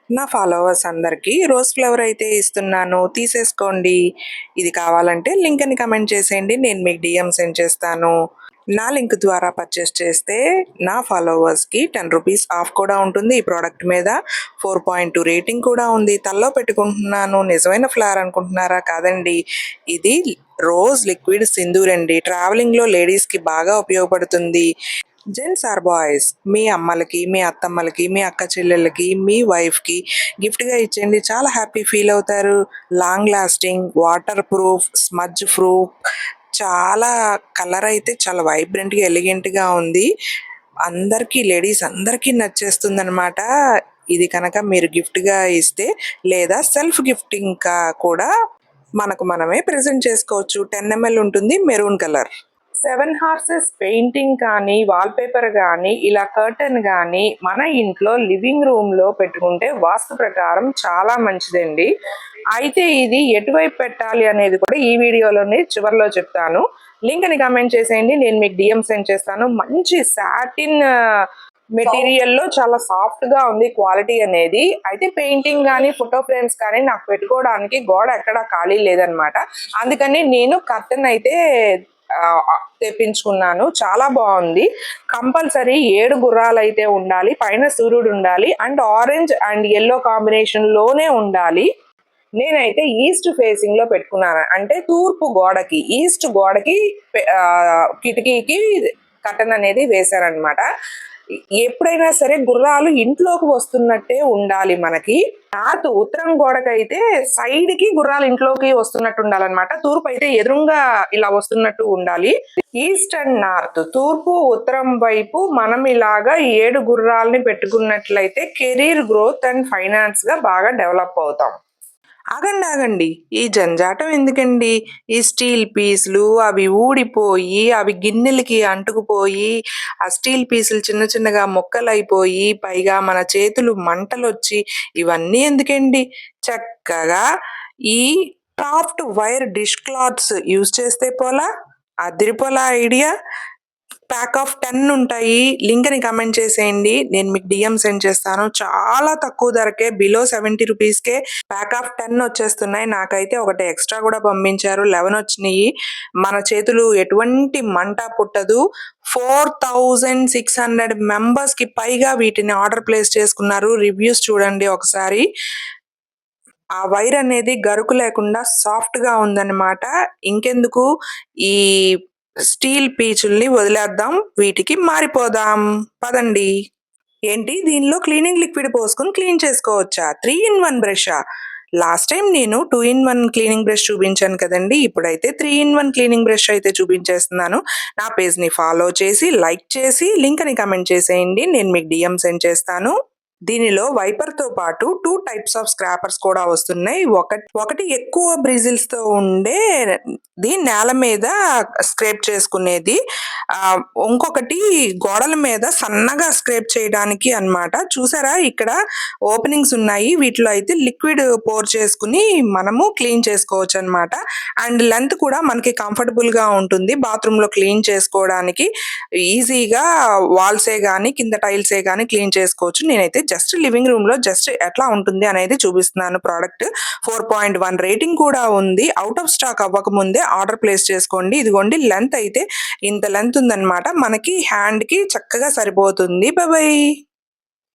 నా ఫాలోవర్స్ అందరికీ rose flower అయితే ఇస్తున్నాను. తీసేసుకోండి. ఇది కావాలంటే లింక్‌ని కామెంట్ చేసేయండి. నేను మీకు డీఎం సెండ్ చేస్తాను. నా లింక్ ద్వారా పర్చేస్ చేస్తే నా ఫాలోవర్స్‌కి రూ. 10 ఆఫ్ కూడా ఉంటుంది. ఈ ప్రోడక్ట్ మీద 4.2 రేటింగ్ కూడా ఉంది. తలలో పెట్టుకుంటున్నాను. నిజమైన ఫ్లవర్ అనుకుంటున్నారా? కాదండి. ఇది రోజ్ లిక్విడ్ సింధూర్ అండి. ట్రావెలింగ్‌లో లేడీస్‌కి బాగా ఉపయోగపడుతుంది. జెంట్స్ ఆర్ బాయ్స్ మీ అమ్మలకి, మీ అత్తమ్మలకి, మీ అక్క చెల్లెళ్ళకి, మీ వైఫ్‌కి గిఫ్ట్‌గా ఇచ్చేయండి. చాలా హ్యాపీ ఫీల్ అవుతారు. Long lasting, water proof, smudge proof చాలా కలర్ అయితే చాలా వైబ్రెంట్‌గా, ఎలిగెంట్‌గా ఉంది. అందరికీ లేడీస్ అందరికీ నచ్చేస్తుందనమాట. ఇది కనుక మీరు గిఫ్ట్‌గా ఇస్తే లేదా సెల్ఫ్ గిఫ్టింగ్‌గా కూడా మనకు మనమే ప్రెజెంట్ చేసుకోవచ్చు. 10 ఎంఎల్ ఉంటుంది. Maroon colour. 7 హార్సెస్ పెయింటింగ్ కానీ, వాల్‌పేపర్ గానీ, ఇలా కర్టెన్ గానీ మన ఇంట్లో లివింగ్ రూమ్‌లో పెట్టుకుంటే వాస్తు ప్రకారం చాలా మంచిదండి. అయితే ఇది ఎటువైపు పెట్టాలి అనేది కూడా ఈ వీడియోలోనే చివర్లో చెప్తాను. లింక్‌ని కామెంట్ చేసేయండి. నేను మీకు డీఎం సెండ్ చేస్తాను. మంచి సాటిన్ మెటీరియల్‌లో చాలా సాఫ్ట్‌గా ఉంది క్వాలిటీ అనేది. అయితే పెయింటింగ్ గానీ, ఫోటో ఫ్రేమ్స్ కానీ నాకు పెట్టుకోవడానికి గోడ ఎక్కడా ఖాళీ లేదనమాట. అందుకని నేను కర్టెన్ అయితే తెప్పించుకున్నాను. చాలా బాగుంది. కంపల్సరీ 7 గుర్రాలు అయితే ఉండాలి. పైన సూర్యుడు ఉండాలి and orange and yellow combination లోనే ఉండాలి. నేనైతే ఈస్ట్ ఫేసింగ్ లో పెట్టుకున్నాను. అంటే తూర్పు గోడకి, ఈస్ట్ గోడకి కిటికీకి కర్టన్ అనేది వేశారనమాట. ఎప్పుడైనా సరే గుర్రాలు ఇంట్లోకి వస్తున్నట్టే ఉండాలి మనకి. నార్త్ ఉత్తరం గోడకైతే సైడ్ కి గుర్రాలు ఇంట్లోకి వస్తున్నట్టు ఉండాలన్నమాట. తూర్పు అయితే ఎదురుగా ఇలా వస్తున్నట్టు ఉండాలి. ఈస్ట్ అండ్ నార్త్, తూర్పు ఉత్తరం వైపు మనం ఇలాగా 7 గుర్రాలని పెట్టుకున్నట్లయితే కెరీర్ గ్రోత్ అండ్ ఫైనాన్స్ గా బాగా డెవలప్ అవుతాం. ఆగండి. ఈ జంజాటం ఎందుకండి? ఈ స్టీల్ పీసులు అవి ఊడిపోయి, అవి గిన్నెలకి అంటుకుపోయి, ఆ స్టీల్ పీసులు చిన్న చిన్నగా ముక్కలైపోయి, పైగా మన చేతులు మంటలొచ్చి, ఇవన్నీ ఎందుకండి? చక్కగా ఈ soft wire dish clothes use చేస్తే పోలా? అదిరిపోలా ఐడియా? ప్యాక్ ఆఫ్ 10 ఉంటాయి. లింక్‌ని కామెంట్ చేసేయండి. నేను మీకు డీఎం సెండ్ చేస్తాను. చాలా తక్కువ ధరకే బిలో 70 రూపీస్‌కే ప్యాక్ ఆఫ్ 10 వచ్చేస్తున్నాయి. నాకైతే ఒకటి ఎక్స్ట్రా కూడా పంపించారు. 11 వచ్చినాయి. మన చేతులు ఎటువంటి మంట పుట్టదు. 4600 మెంబర్స్‌కి పైగా వీటిని ఆర్డర్ ప్లేస్ చేసుకున్నారు. రివ్యూస్ చూడండి ఒకసారి. ఆ వైర్ అనేది గరుకు లేకుండా సాఫ్ట్‌గా ఉందన్నమాట. ఇంకెందుకు ఈ స్టీల్ పీచుల్ని వదిలేద్దాం. వీటికి మారిపోదాం. పదండి. ఏంటి దీనిలో క్లీనింగ్ లిక్విడ్ పోసుకొని క్లీన్ చేసుకోవచ్చా? 3 ఇన్ 1 బ్రషా? లాస్ట్ టైం నేను 2 ఇన్ 1 క్లీనింగ్ బ్రష్ చూపించాను కదండి. ఇప్పుడైతే 3 ఇన్ 1 క్లీనింగ్ బ్రష్ అయితే చూపించేస్తున్నాను. నా పేజ్‌ని ఫాలో చేసి, లైక్ చేసి, లింక్‌ని కామెంట్ చేసేయండి. నేను మీకు డీఎం సెండ్ చేస్తాను. దీనిలో వైపర్‌తో పాటు 2 టైప్స్ ఆఫ్ స్క్రాపర్స్ కూడా వస్తున్నాయి. ఒకటి ఎక్కువ బ్రిజిల్స్‌తో ఉండేది నేల మీద స్క్రేప్ చేసుకునేది. ఇంకొకటి గోడల మీద సన్నగా స్క్రేప్ చేయడానికి అన్నమాట. చూసారా ఇక్కడ ఓపెనింగ్స్ ఉన్నాయి. వీటిలో అయితే లిక్విడ్ పోర్ చేసుకుని మనము క్లీన్ చేసుకోవచ్చన్నమాట. అండ్ లెంత్ కూడా మనకి కంఫర్టబుల్‌గా ఉంటుంది. బాత్రూమ్‌లో క్లీన్ చేసుకోవడానికి ఈజీగా వాల్సే గానీ, కింద టైల్సే గానీ క్లీన్ చేసుకోవచ్చు. నేనైతే జస్ట్ లివింగ్ రూమ్‌లో జస్ట్ ఎట్లా ఉంటుంది అనేది చూపిస్తున్నాను ప్రోడక్ట్. 4.1 రేటింగ్ కూడా ఉంది. ఔట్ ఆఫ్ స్టాక్ అవ్వకముందే ఆర్డర్ ప్లేస్ చేసుకోండి. ఇదిగోండి లెంత్ అయితే ఇంత లెంత్ ఉందన్నమాట. మనకి హ్యాండ్‌కి చక్కగా సరిపోతుంది. By by.